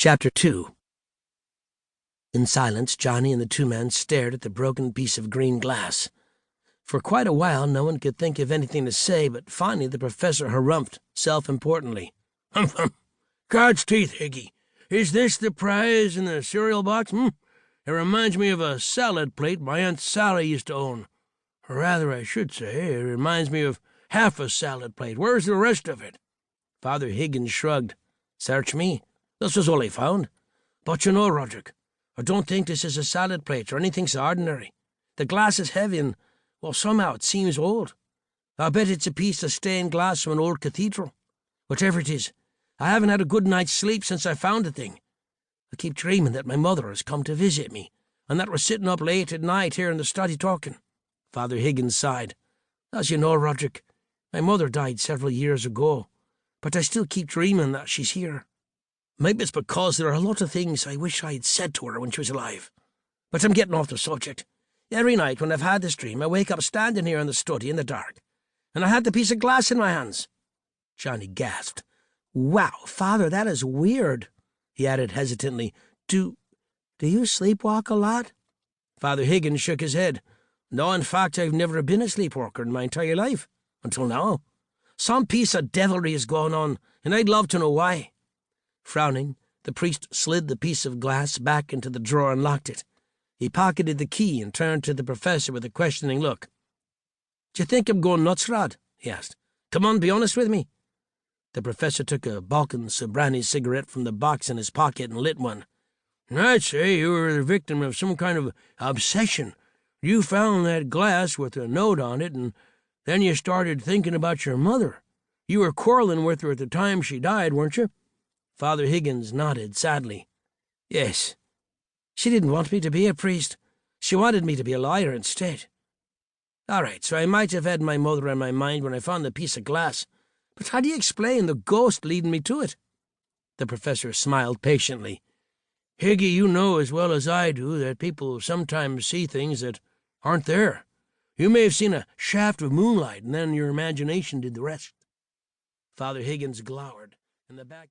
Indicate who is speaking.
Speaker 1: Chapter 2. In silence, Johnny and the two men stared at the broken piece of green glass. For quite a while, no one could think of anything to say, but finally the professor harumphed, self-importantly. "Humph! God's teeth, Higgy. Is this the prize in the cereal box, It reminds me of a salad plate my Aunt Sally used to own. Or rather, I should say, it reminds me of half a salad plate. Where's the rest of it?" Father Higgins shrugged. "Search me. This was all I found. But you know, Roderick, I don't think this is a salad plate or anything so ordinary. The glass is heavy and, well, somehow it seems old. I bet it's a piece of stained glass from an old cathedral. Whatever it is, I haven't had a good night's sleep since I found the thing. I keep dreaming that my mother has come to visit me, and that we're sitting up late at night here in the study talking." Father Higgins sighed. "As you know, Roderick, my mother died several years ago, but I still keep dreaming that she's here. Maybe it's because there are a lot of things I wish I had said to her when she was alive. But I'm getting off the subject. Every night when I've had this dream, I wake up standing here in the study in the dark, and I had the piece of glass in my hands." Johnny gasped. "Wow, Father, that is weird," he added hesitantly. Do you sleepwalk a lot?" Father Higgins shook his head. "No, in fact, I've never been a sleepwalker in my entire life, until now. Some piece of devilry is going on, and I'd love to know why." Frowning, the priest slid the piece of glass back into the drawer and locked it. He pocketed the key and turned to the professor with a questioning look. "Do you think I'm going nuts, Rod?" he asked. "Come on, be honest with me." The professor took a Balkan Sobrani cigarette from the box in his pocket and lit one. "I'd say you were the victim of some kind of obsession. You found that glass with a note on it, and then you started thinking about your mother. You were quarreling with her at the time she died, weren't you?" Father Higgins nodded sadly. "Yes. She didn't want me to be a priest. She wanted me to be a lawyer instead. All right, so I might have had my mother on my mind when I found the piece of glass. But how do you explain the ghost leading me to it?" The professor smiled patiently. "Higgy, you know as well as I do that people sometimes see things that aren't there. You may have seen a shaft of moonlight, and then your imagination did the rest." Father Higgins glowered, and the back